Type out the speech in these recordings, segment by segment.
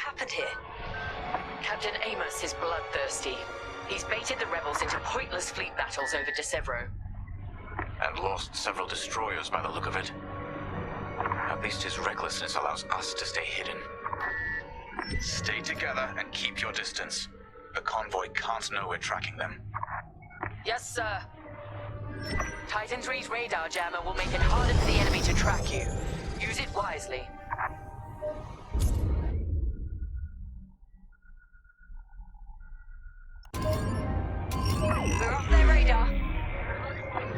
happened here? Captain Amos is bloodthirsty. He's baited the rebels into pointless fleet battles over Desevro. And lost several destroyers by the look of it. At least his recklessness allows us to stay hidden. Stay together and keep your distance. The convoy can't know we're tracking them. Yes, sir. Titan 3's radar jammer will make it harder for the enemy to track you. Use it wisely. We're off their radar.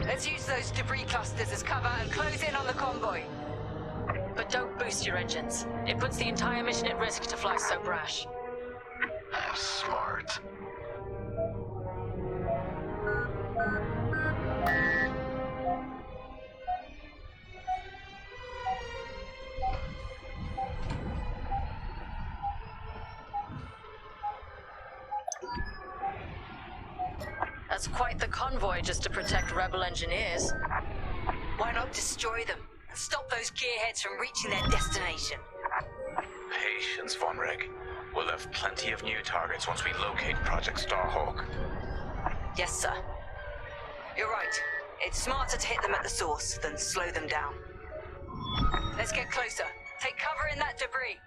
Let's use those debris clusters as cover and close in on the convoy. But don't boost your engines. It puts the entire mission at risk to fly so brash. Smart. That's quite the convoy just to protect rebel engineers. Why not destroy them and stop those gearheads from reaching their destination? Patience, Von Reg. We'll have plenty of new targets once we locate Project Starhawk. Yes, sir. You're right. It's smarter to hit them at the source than slow them down. Let's get closer. Take cover in that debris.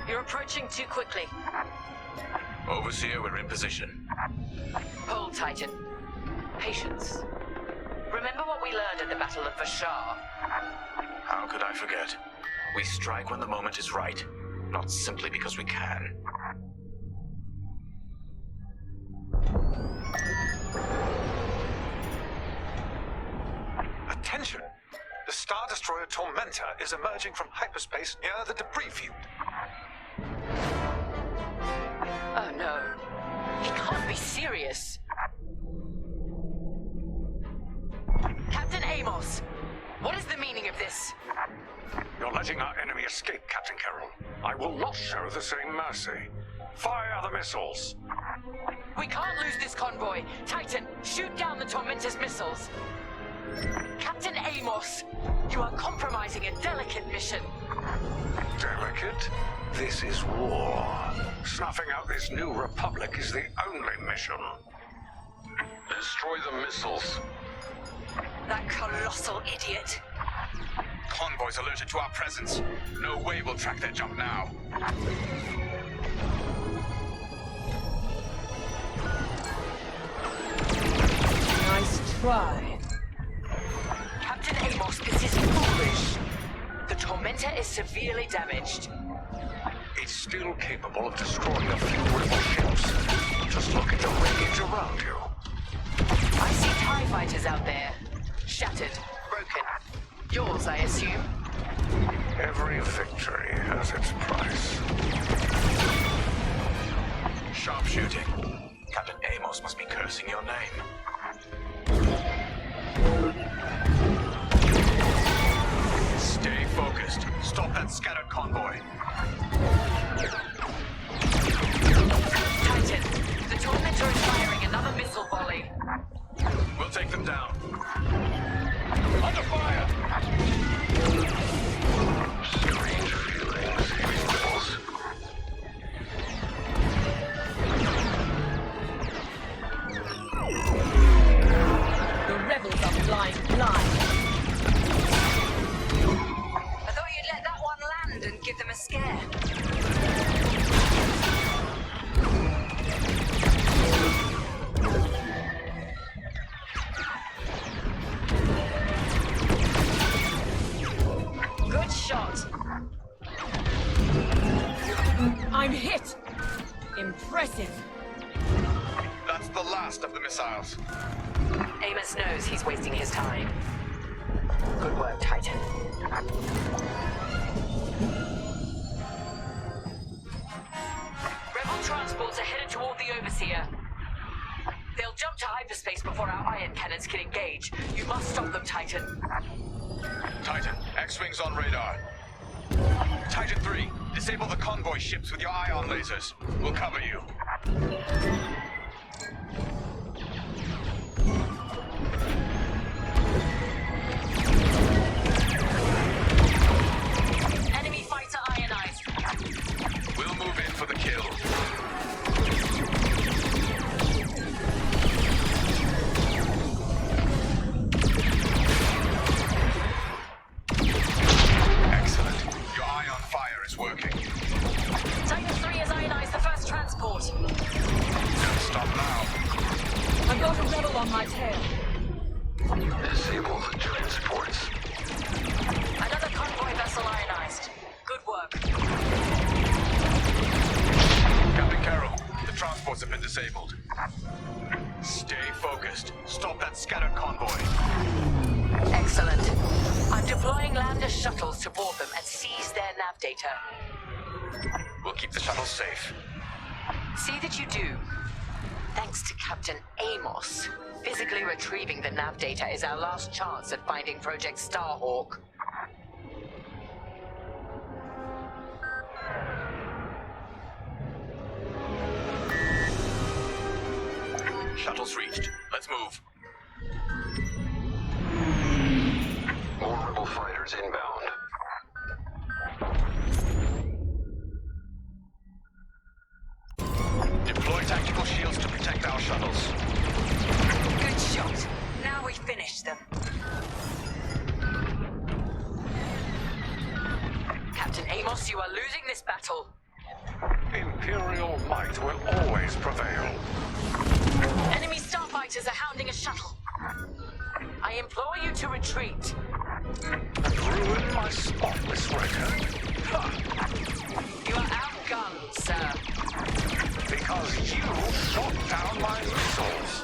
You're approaching too quickly. Overseer, we're in position. Hold, Titan. Patience. Remember what we learned at the Battle of Vashar? How could I forget? We strike when the moment is right, not simply because we can. Attention! The Star Destroyer Tormentor is emerging from hyperspace near the debris field. Oh no. He can't be serious. Captain Amos! What is the meaning of this? You're letting our enemy escape, Captain Carroll. I will not show the same mercy. Fire the missiles! We can't lose this convoy! Titan, shoot down the Tormentor's missiles! Captain Amos, you are compromising a delicate mission. Delicate? This is war. Snuffing out this new republic is the only mission. Destroy the missiles. That colossal idiot. Convoys alerted to our presence. No way we'll track their jump now. Nice try. Captain Amos, this is foolish. The Tormentor is severely damaged. It's still capable of destroying a few rebel ships. Just look at the wreckage around you. I see TIE fighters out there. Shattered, broken. Yours, I assume? Every victory has its price. Sharpshooting. Captain Amos must be cursing your name. Stay focused. Stop that scattered convoy. Titan, the Tormentor is firing another missile volley. We'll take them down. Under fire! Strange feelings in his nipples. The rebels are flying blind. I thought you'd let that one land and give them a scare. Good shot. I'm hit. Impressive. That's the last of the missiles. Amos knows he's wasting his time. Good work, Titan. Rebel transports are headed toward the Overseer. They'll jump to hyperspace before our ion cannons can engage. You must stop them, Titan. Titan, X-Wings on radar. Titan 3, disable the convoy ships with your ion lasers. We'll cover you. disabled. Stay focused. Stop that scattered convoy. Excellent. I'm deploying lander shuttles to board them and seize their nav data. We'll keep the shuttles safe. See that you do. Thanks to Captain Amos, physically retrieving the nav data is our last chance at finding Project Starhawk. Shuttles reached. Let's move. More rebel fighters inbound. Deploy tactical shields to protect our shuttles. Good shot. Now we finish them. Captain Amos, you are losing this battle. Imperial might will always prevail. Enemy starfighters are hounding a shuttle. I implore you to retreat. Ruin my spotless record? Ha! You are outgunned, sir. Because you shot down my missiles.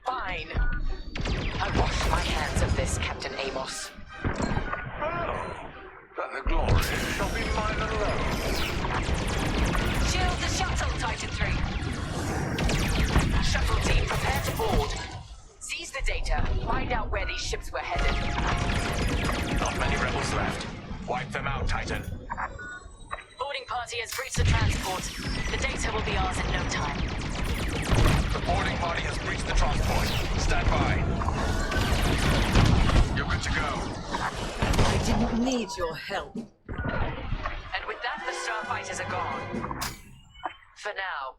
Fine. I wash my hands of this, Captain Amos. Oh, then the glory shall be mine alone. Shield the shuttle, Titan 3. Shuttle team, prepare to board. Seize the data. Find out where these ships were headed. Not many rebels left. Wipe them out, Titan. Boarding party has breached the transport. The data will be ours in no time. The boarding party has breached the transport. Stand by. You're good to go. I didn't need your help. And with that, the starfighters are gone. For now.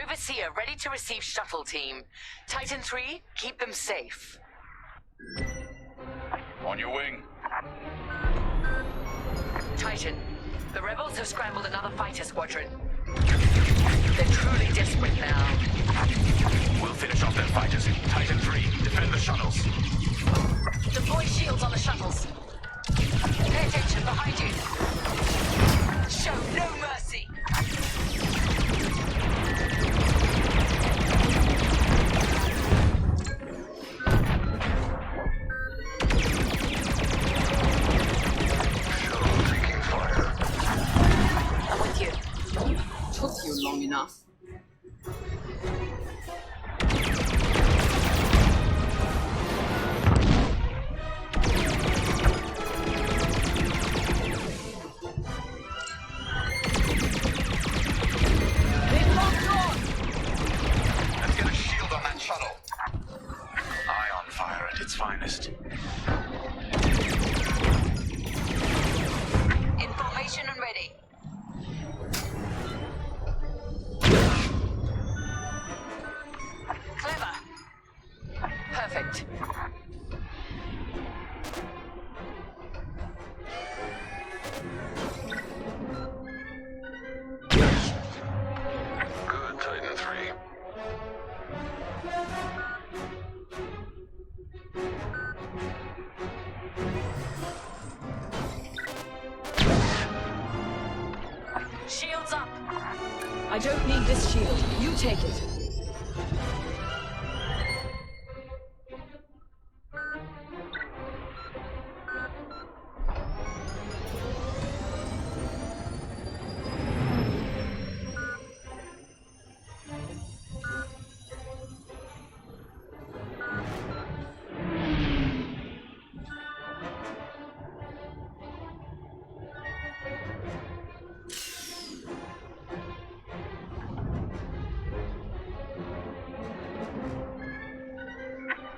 Overseer, ready to receive shuttle team. Titan 3, keep them safe. On your wing. Titan, the rebels have scrambled another fighter squadron. They're truly desperate now. We'll finish off their fighters. Titan 3, defend the shuttles. Deploy shields on the shuttles. Pay attention behind you. Show no mercy. Shuttle taking fire. I'm with you. Took you long enough. Let's get a shield on that shuttle. Ion fire at its finest. Information and ready. Clever. Perfect. Good, Titan 3. Shields up. I don't need this shield. You take it.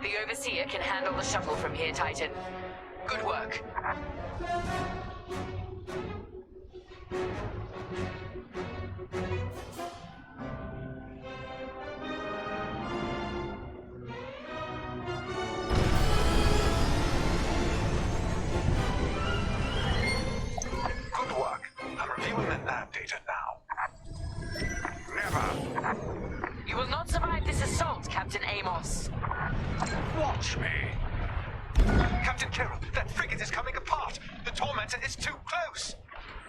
The Overseer can handle the shuttle from here, Titan. Good work. Good work. I'm reviewing the nav data now. Never. You will not survive this assault, Captain Amos. Watch me. Captain Carroll, that frigate is coming apart. The Tormentor is too close.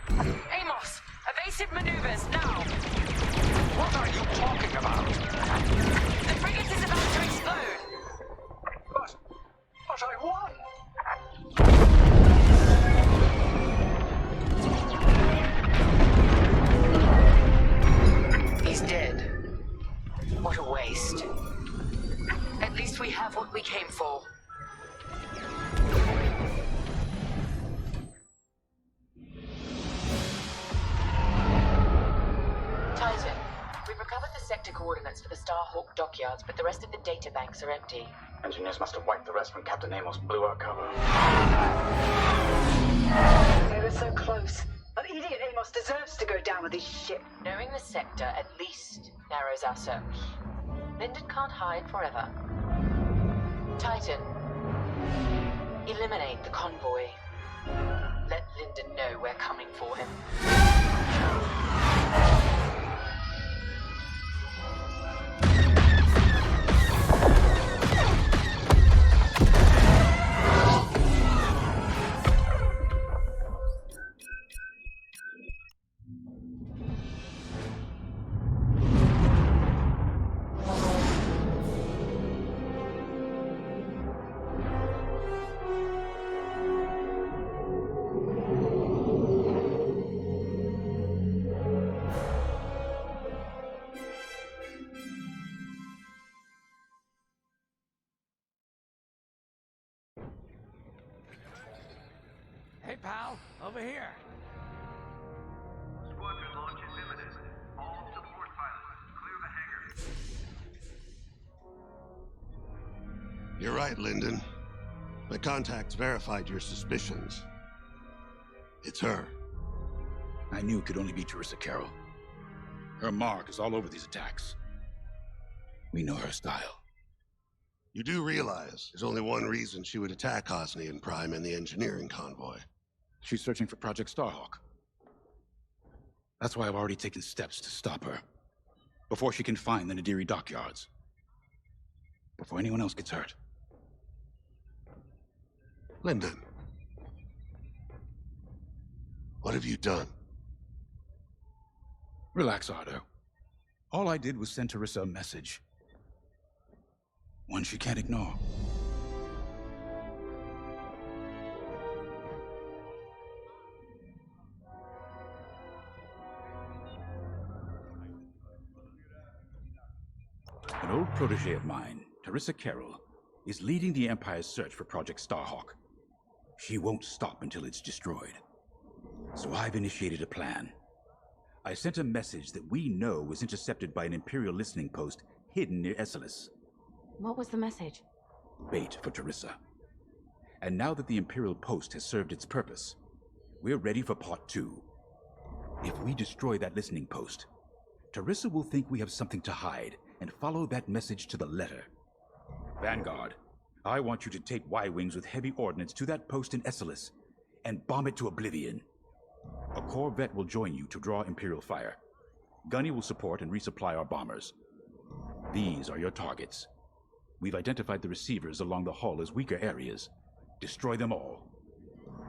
Amos, evasive maneuvers, now! Starhawk dockyards, but the rest of the data banks are empty. Engineers must have wiped the rest when Captain Amos blew our cover. They were so close. That idiot Amos deserves to go down with his ship. Knowing the sector at least narrows our search. Lyndon can't hide forever. Titan, eliminate the convoy. Let Lyndon know we're coming for him. Hey, pal, over here. Squadron launch is imminent. All support pilots, clear the hangar. You're right, Lyndon. My contacts verified your suspicions. It's her. I knew it could only be Ch6 Carroll. Her mark is all over these attacks. We know her style. You do realize there's only one reason she would attack Osnian Prime and the engineering convoy. She's searching for Project Starhawk. That's why I've already taken steps to stop her. Before she can find the Nadiri dockyards. Before anyone else gets hurt. Lyndon. What have you done? Relax, Ardo. All I did was send Ch6 a message. One she can't ignore. An old protege of mine, Ch6 Carroll, is leading the Empire's search for Project Starhawk. She won't stop until it's destroyed. So I've initiated a plan. I sent a message that we know was intercepted by an Imperial listening post hidden near Esselis. What was the message? Bait for Ch6. And now that the Imperial post has served its purpose, we're ready for part 2. If we destroy that listening post, Ch6 will think we have something to hide and follow that message to the letter. Vanguard, I want you to take Y-Wings with heavy ordnance to that post in Esselis and bomb it to oblivion. A Corvette will join you to draw Imperial fire. Gunny will support and resupply our bombers. These are your targets. We've identified the receivers along the hull as weaker areas. Destroy them all.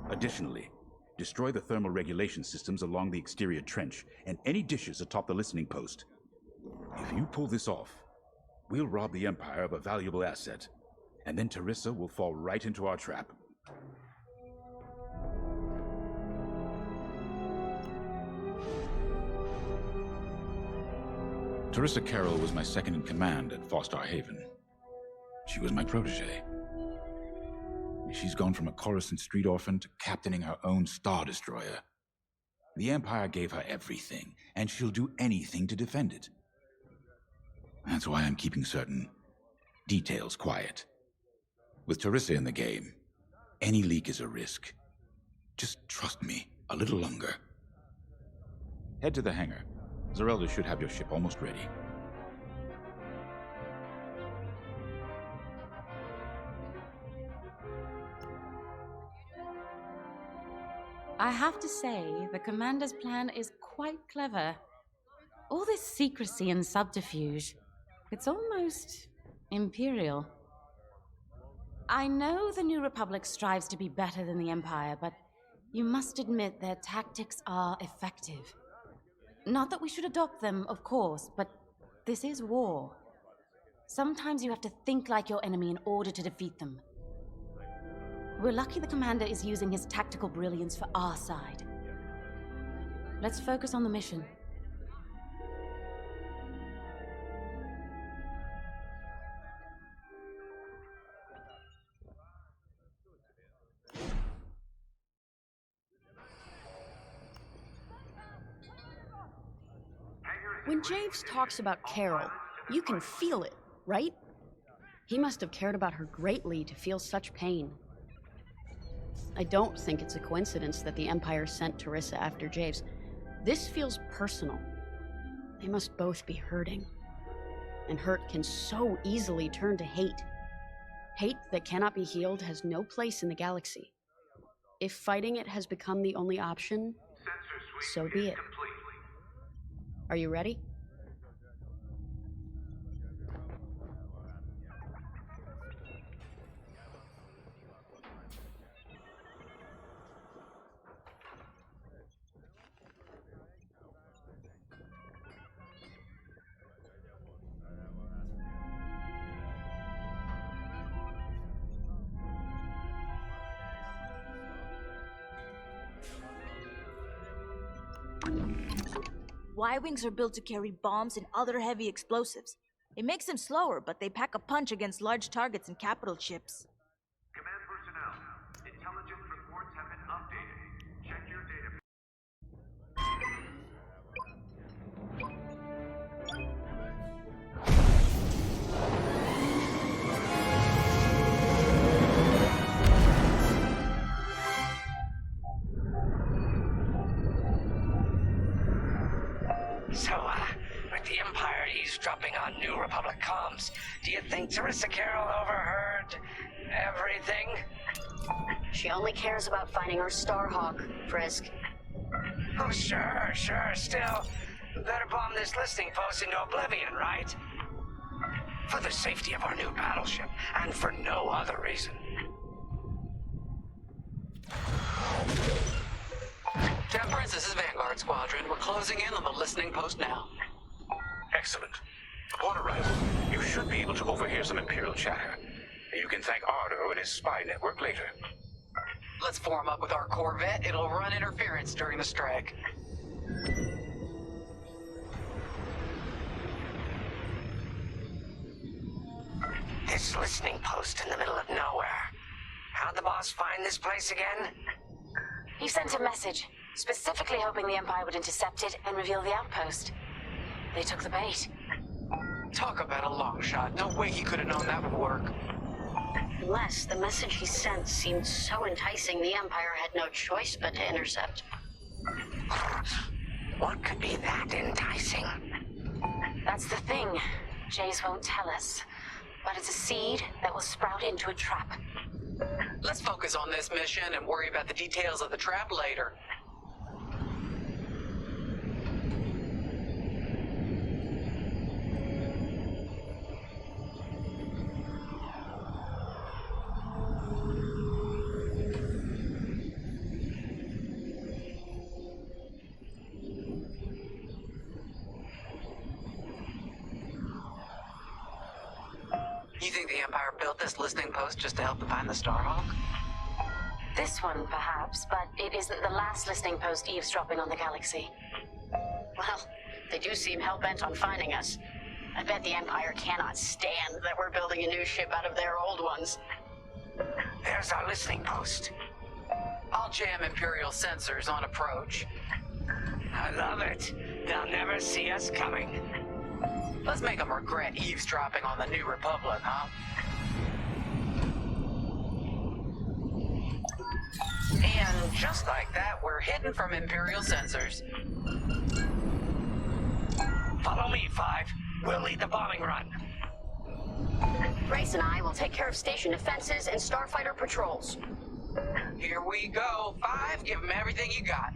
Additionally, destroy the thermal regulation systems along the exterior trench and any dishes atop the listening post. If you pull this off, we'll rob the Empire of a valuable asset, and then Ch6 will fall right into our trap. Ch6 Carroll was my second in command at Fostar Haven. She was my protege. She's gone from a Coruscant street orphan to captaining her own Star Destroyer. The Empire gave her everything, and she'll do anything to defend it. That's why I'm keeping certain details quiet. With Ch6 in the game, any leak is a risk. Just trust me a little longer. Head to the hangar. Zerelda should have your ship almost ready. I have to say, the Commander's plan is quite clever. All this secrecy and subterfuge, it's almost imperial. I know the New Republic strives to be better than the Empire, but you must admit their tactics are effective. Not that we should adopt them, of course, but this is war. Sometimes you have to think like your enemy in order to defeat them. We're lucky the Commander is using his tactical brilliance for our side. Let's focus on the mission. When James talks about Carroll, You can feel it, right? He must have cared about her greatly to feel such pain. I don't think it's a coincidence that the Empire sent Teresa after Javes. This feels personal. They must both be hurting. And hurt can so easily turn to hate. Hate that cannot be healed has no place in the galaxy. If fighting it has become the only option, so be it. Are you ready? Y-Wings are built to carry bombs and other heavy explosives. It makes them slower, but they pack a punch against large targets and capital ships. Command personnel, intelligence reports have been updated. Check your data. So, with the Empire eavesdropping on New Republic comms, do you think Teresa Carroll overheard everything? She only cares about finding her Starhawk, Frisk. Oh, sure. Still, better bomb this listening post into oblivion, right? For the safety of our new battleship, and for no other reason. Temperance, this is Vanguard Squadron. We're closing in on the listening post now. Excellent. Upon arrival, you should be able to overhear some Imperial chatter. You can thank Ardo and his spy network later. Let's form up with our Corvette. It'll run interference during the strike. This listening post in the middle of nowhere. How'd the boss find this place again? He sent a message, specifically hoping the Empire would intercept it and reveal the outpost. They took the bait. Talk about a long shot. No way he could have known that would work. Unless the message he sent seemed so enticing, the Empire had no choice but to intercept. What could be that enticing? That's the thing. Jace won't tell us. But it's a seed that will sprout into a trap. Let's focus on this mission and worry about the details of the trap later. You think the Empire built this listening post just to help them find the Starhawk? This one, perhaps, but it isn't the last listening post eavesdropping on the galaxy. Well, they do seem hell-bent on finding us. I bet the Empire cannot stand that we're building a new ship out of their old ones. There's our listening post. I'll jam Imperial sensors on approach. I love it. They'll never see us coming. Let's make them regret eavesdropping on the New Republic, huh? And just like that, we're hidden from Imperial sensors. Follow me, 5. We'll lead the bombing run. Grace and I will take care of station defenses and starfighter patrols. Here we go. 5, give them everything you got.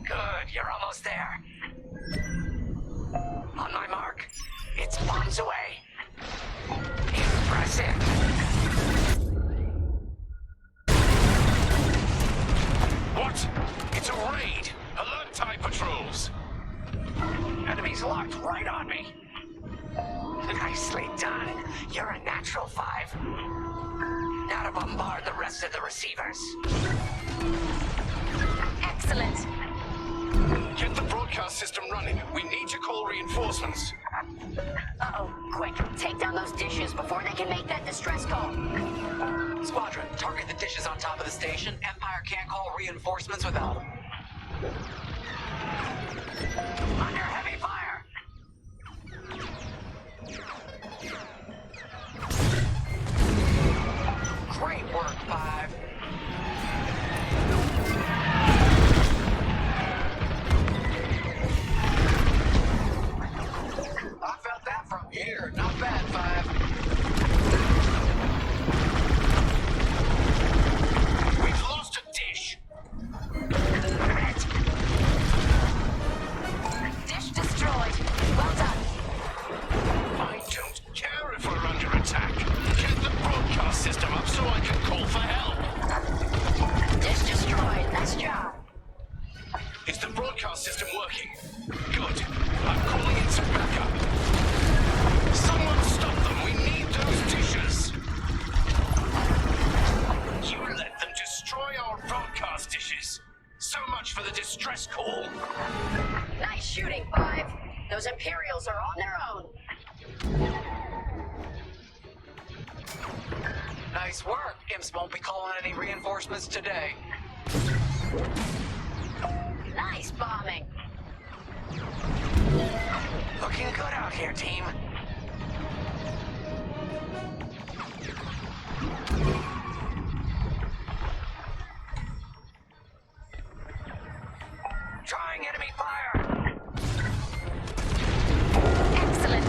Good, you're almost there. On my mark. It's bombs away. Impressive. What? It's a raid! Alert TIE patrols! Enemies locked right on me. Nicely done. You're a natural, 5. Now to bombard the rest of the receivers. Excellent. Get the broadcast system running. We need to call reinforcements. Uh-oh. Uh-oh. Quick, take down those dishes before they can make that distress call. Squadron, target the dishes on top of the station. Empire can't call reinforcements without them. Under heavy fire! Great work, 5. I felt that from here. Not bad, 5. We've lost a dish! Dish destroyed. Well done. I don't care if we're under attack. Get the broadcast system up so I can call for help. Dish destroyed. Nice job. Is the broadcast system working? Good. I'm calling in some backup. Someone stop them. We need those dishes. You let them destroy our broadcast dishes. So much for the distress call. Nice shooting, 5. Those Imperials are on their own. Nice work. Imps won't be calling any reinforcements today. Nice bombing. Looking good out here, team. Trying enemy fire! Excellent.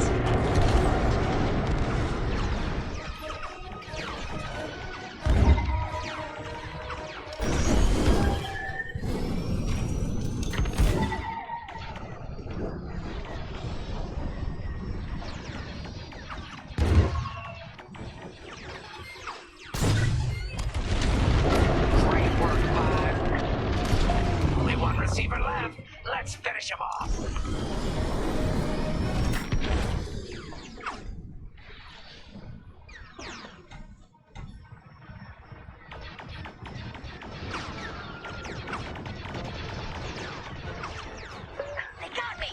Great work, 5. Only one receiver left. Let's finish him off. They got me.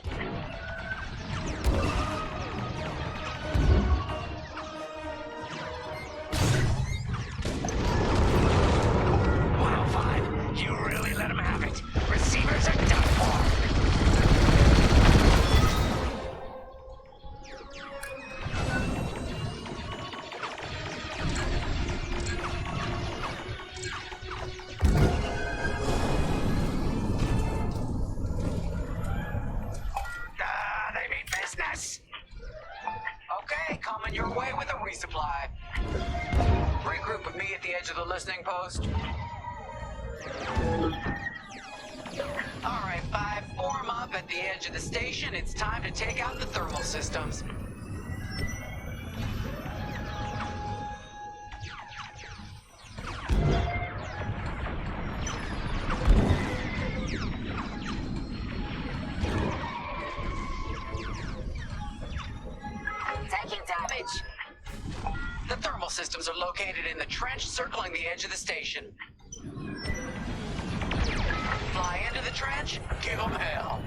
Wow, 5. You really let him have it. Receivers are done for. They mean business. Okay, coming your way with a resupply. Regroup with me at the edge of the listening post. Alright, 5, form up at the edge of the station. It's time to take out the thermal systems. Taking damage. The thermal systems are located in the trench circling the edge of the station. Fly into the trench, give them hell.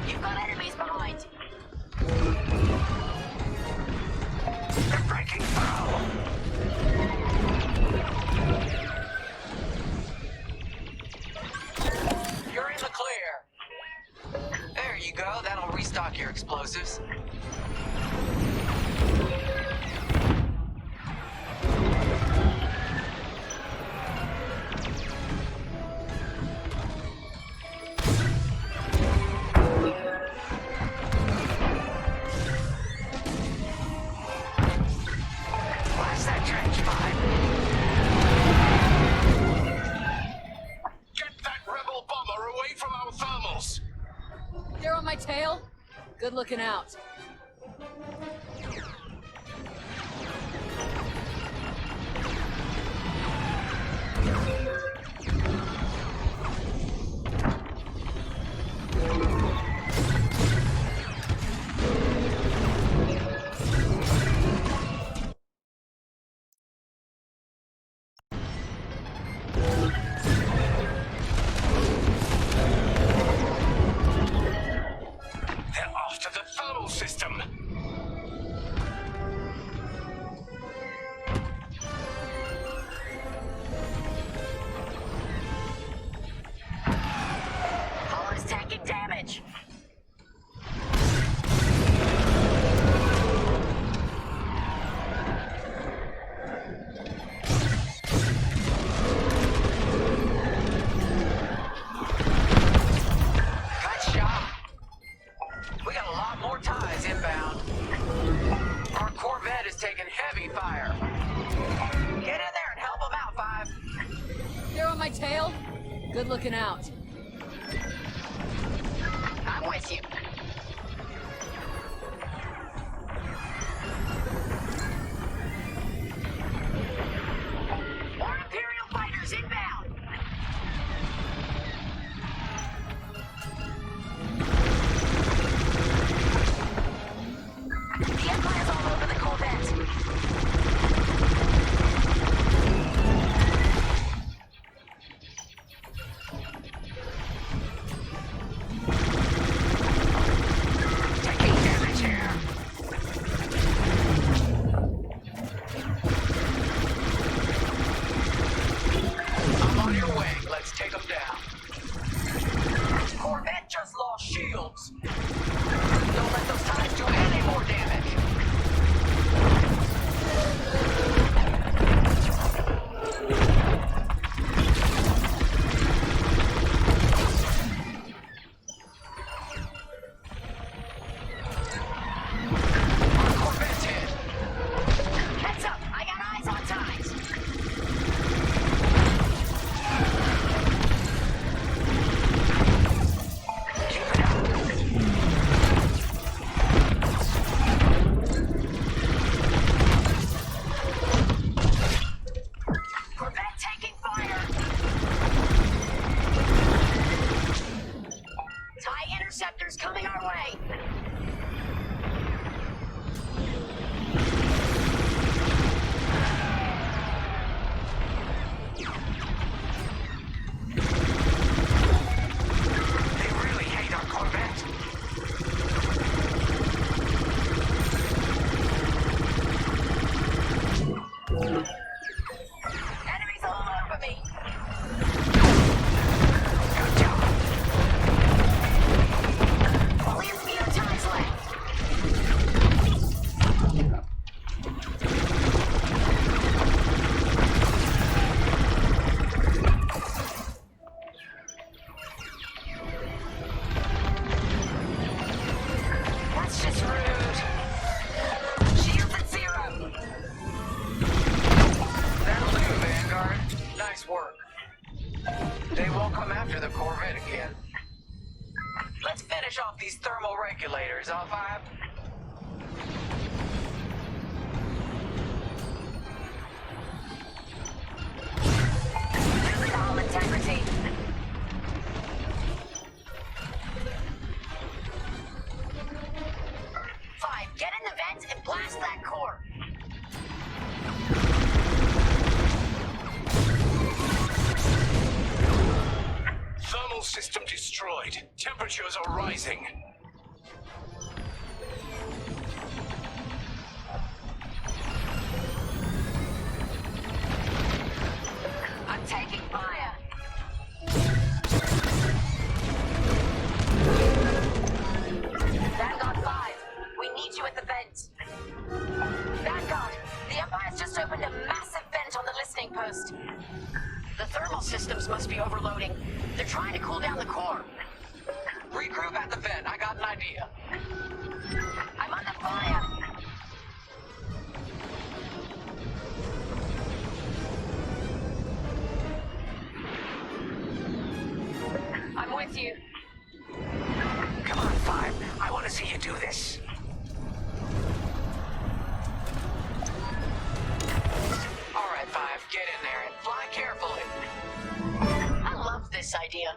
You've got enemies behind. They're breaking through. You're in the clear. There you go, that'll restock your explosives. Blast that trench, 5. Get that rebel bomber away from our thermals. They're on my tail? Good looking out. Good looking out. I'm with you. More Imperial fighters inbound! The Empire's all over the Corvette. Taking damage here. I'm on your way. Let's take them down. Corvette just lost shields. Don't let those tires do any more damage. Our Corvette's hit. Heads up, I got eyes on ties. Keep it up. Corvette taking fire. TIE interceptors coming our way. They really hate our Corvette. Enemies all over me. Good job. Only a few times left. That's just rude. Shields at 0. That'll do, Vanguard. Nice work. They won't come after the Corvette again. Let's finish off these thermal regulators, L5. Really all integrity. 5, get in the vent and blast that core. Thermal system destroyed. Temperatures are rising. I'm taking fire. Vanguard 5, we need you at the vent. Vanguard, the Empire's just opened a massive vent on the listening post. The thermal systems must be overloading. They're trying to cool down the core. Regroup at the vent. I got an idea. I'm under fire. I'm with you. Come on, 5. I want to see you do this. All right, 5, get in there and fly carefully. I love this idea.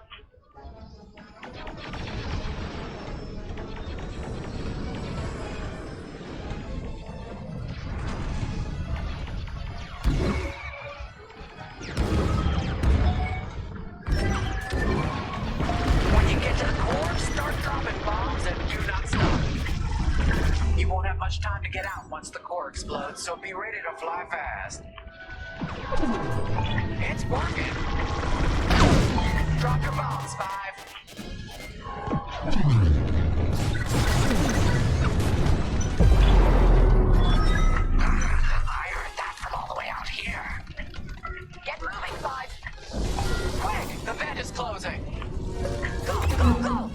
When you get to the core, start dropping bombs and do not stop. You won't have much time to get out once the core explodes, so be ready to fly fast. It's working. Drop your bombs, 5. I heard that from all the way out here. Get moving, 5. Quick, the vent is closing. Go, go, go!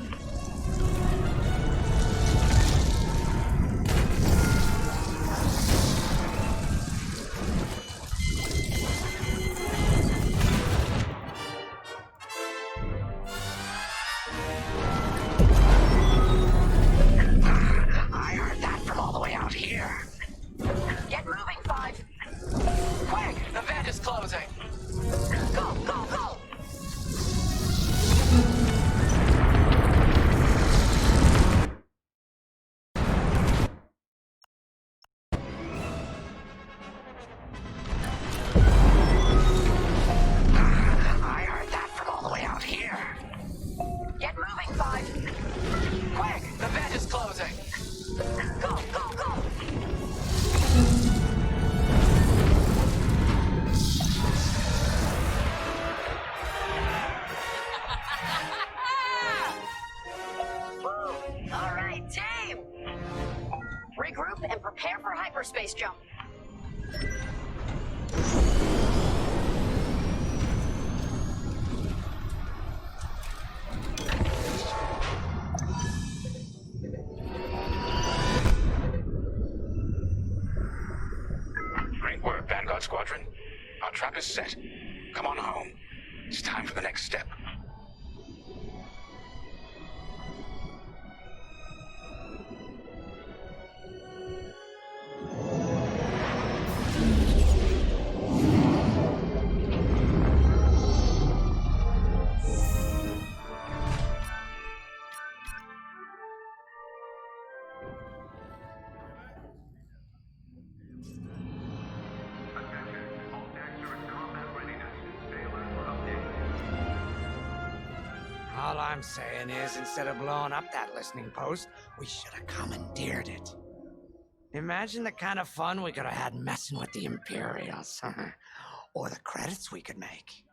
Prepare for hyperspace jump. Great work, Vanguard Squadron. Our trap is set. Come on home. It's time for the next step. Attention, all decks are in combat readiness. Stay alert for updates. All I'm saying is, instead of blowing up that listening post, we should have commandeered it. Imagine the kind of fun we could have had messing with the Imperials. Or the credits we could make.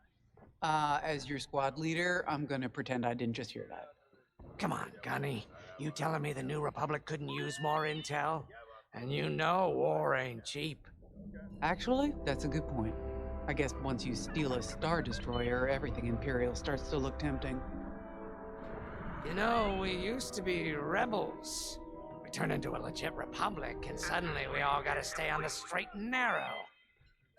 As your squad leader, I'm gonna pretend I didn't just hear that. Come on, Gunny. You telling me the New Republic couldn't use more intel? And you know war ain't cheap. Actually, that's a good point. I guess once you steal a Star Destroyer, everything Imperial starts to look tempting. You know, we used to be rebels. We turned into a legit republic, and suddenly we all gotta stay on the straight and narrow.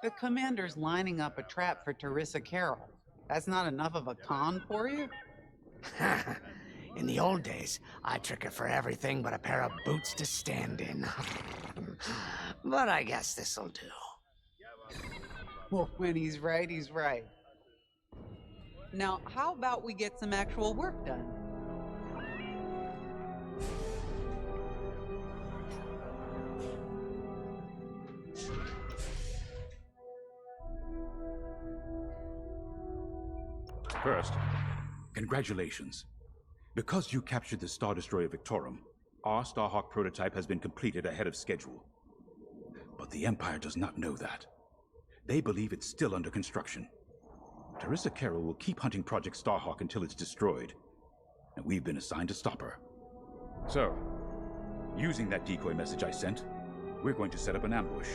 The commander's lining up a trap for Teresa Carroll. That's not enough of a con for you? In the old days, I'd trick her for everything but a pair of boots to stand in. But I guess this'll do. Well, when he's right, he's right. Now, how about we get some actual work done? First, congratulations. Because you captured the Star Destroyer Victorum, our Starhawk prototype has been completed ahead of schedule. But the Empire does not know that. They believe it's still under construction. Teresa Carroll will keep hunting Project Starhawk until it's destroyed, and we've been assigned to stop her. So, using that decoy message I sent, we're going to set up an ambush.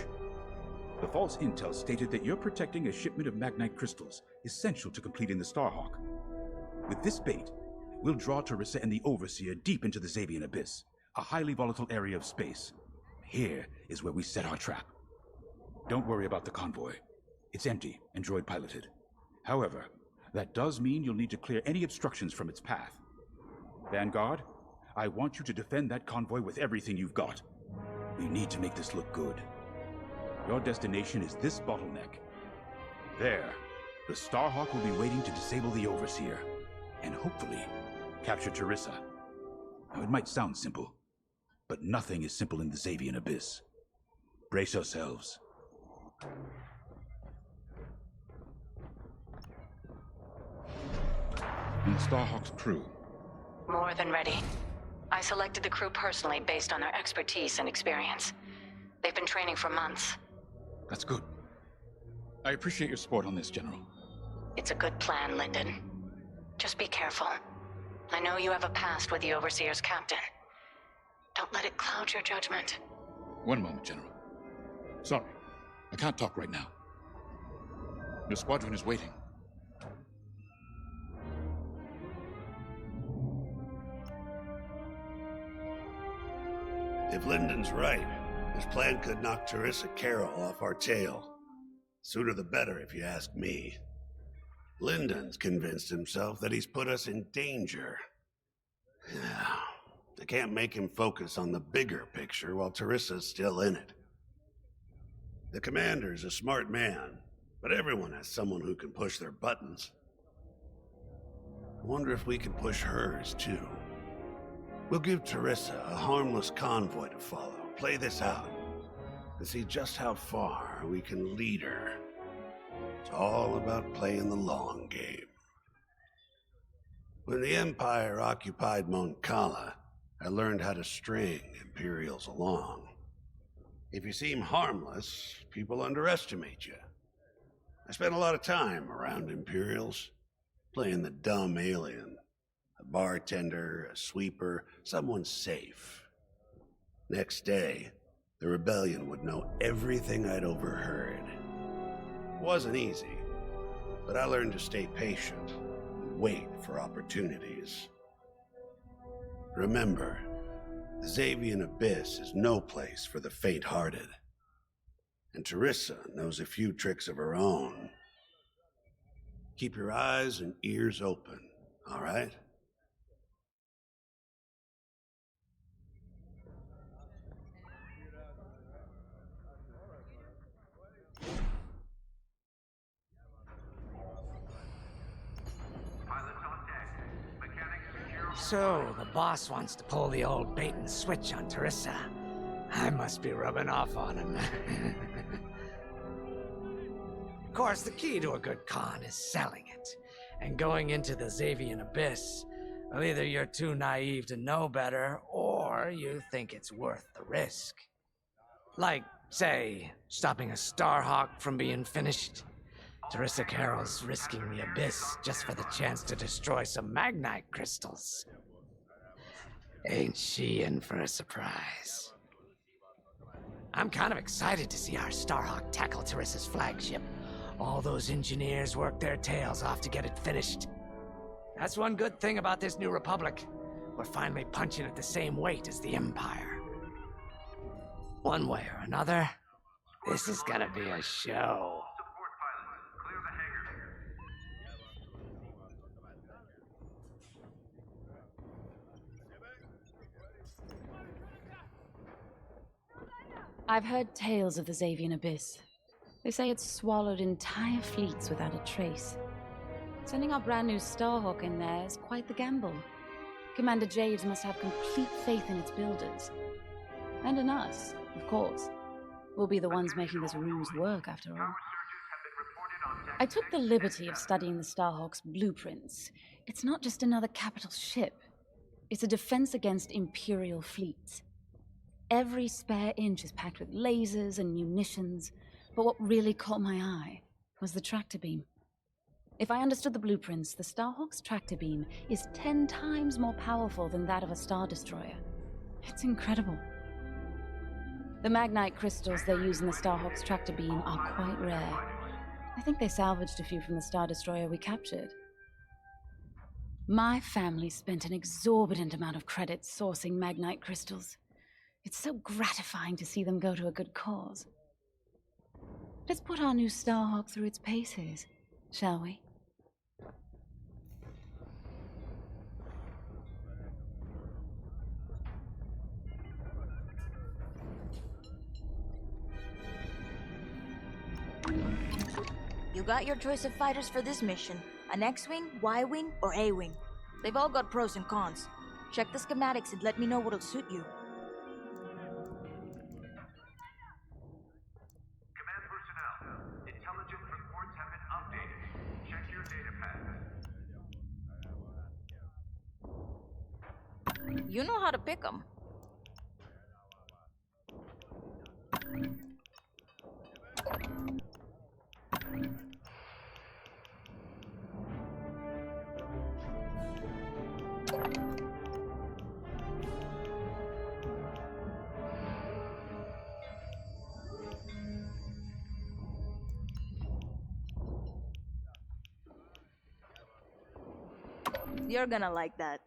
The false intel stated that you're protecting a shipment of Magnite crystals, essential to completing the Starhawk. With this bait, we'll draw Teresa and the Overseer deep into the Xavian Abyss, a highly volatile area of space. Here is where we set our trap. Don't worry about the convoy. It's empty and droid-piloted. However, that does mean you'll need to clear any obstructions from its path. Vanguard, I want you to defend that convoy with everything you've got. We need to make this look good. Your destination is this bottleneck. There, the Starhawk will be waiting to disable the Overseer, and hopefully, capture Teresa. Now, it might sound simple, but nothing is simple in the Xavian Abyss. Brace yourselves. And Starhawk's crew. More than ready. I selected the crew personally based on their expertise and experience. They've been training for months. That's good. I appreciate your support on this, General. It's a good plan, Lyndon. Just be careful. I know you have a past with the Overseer's captain. Don't let it cloud your judgment. One moment, General. Sorry, I can't talk right now. Your squadron is waiting. If Lyndon's right, his plan could knock Teresa Carroll off our tail. Sooner the better, if you ask me. Lyndon's convinced himself that he's put us in danger. I can't make him focus on the bigger picture while Teresa's still in it. The commander's a smart man, but everyone has someone who can push their buttons. I wonder if we can push hers, too. We'll give Teresa a harmless convoy to follow, play this out, and see just how far we can lead her. It's all about playing the long game. When the Empire occupied Mon Cala, I learned how to string Imperials along. If you seem harmless, people underestimate you. I spent a lot of time around Imperials, playing the dumb alien. A bartender, a sweeper, someone safe. Next day, the rebellion would know everything I'd overheard. It wasn't easy, but I learned to stay patient and wait for opportunities. Remember, the Xavian Abyss is no place for the faint-hearted. And Teresa knows a few tricks of her own. Keep your eyes and ears open, all right? So, the boss wants to pull the old bait and switch on Teresa. I must be rubbing off on him. Of course, the key to a good con is selling it. And going into the Xavian Abyss, well, either you're too naive to know better, or you think it's worth the risk. Like, say, stopping a Starhawk from being finished. Teresa Carroll's risking the Abyss just for the chance to destroy some Magnite crystals. Ain't she in for a surprise? I'm kind of excited to see our Starhawk tackle Teresa's flagship. All those engineers work their tails off to get it finished. That's one good thing about this new Republic. We're finally punching at the same weight as the Empire. One way or another, this is gonna be a show. I've heard tales of the Xavian Abyss. They say it's swallowed entire fleets without a trace. Sending our brand new Starhawk in there is quite the gamble. Commander Javes must have complete faith in its builders. And in us, of course. We'll be the ones making this ruse work, after all. I took the liberty of studying the Starhawk's blueprints. It's not just another capital ship. It's a defense against Imperial fleets. Every spare inch is packed with lasers and munitions, but what really caught my eye was the tractor beam. If I understood the blueprints, the Starhawk's tractor beam is 10 times more powerful than that of a Star Destroyer. It's incredible. The Magnite crystals they use in the Starhawk's tractor beam are quite rare. I think they salvaged a few from the Star Destroyer we captured. My family spent an exorbitant amount of credits sourcing Magnite crystals. It's so gratifying to see them go to a good cause. Let's put our new Starhawk through its paces, shall we? You got your choice of fighters for this mission. An X-Wing, Y-Wing, or A-Wing. They've all got pros and cons. Check the schematics and let me know what'll suit you. Command personnel, intelligence reports have been updated. Check your data pads. You know how to pick them. You're gonna like that.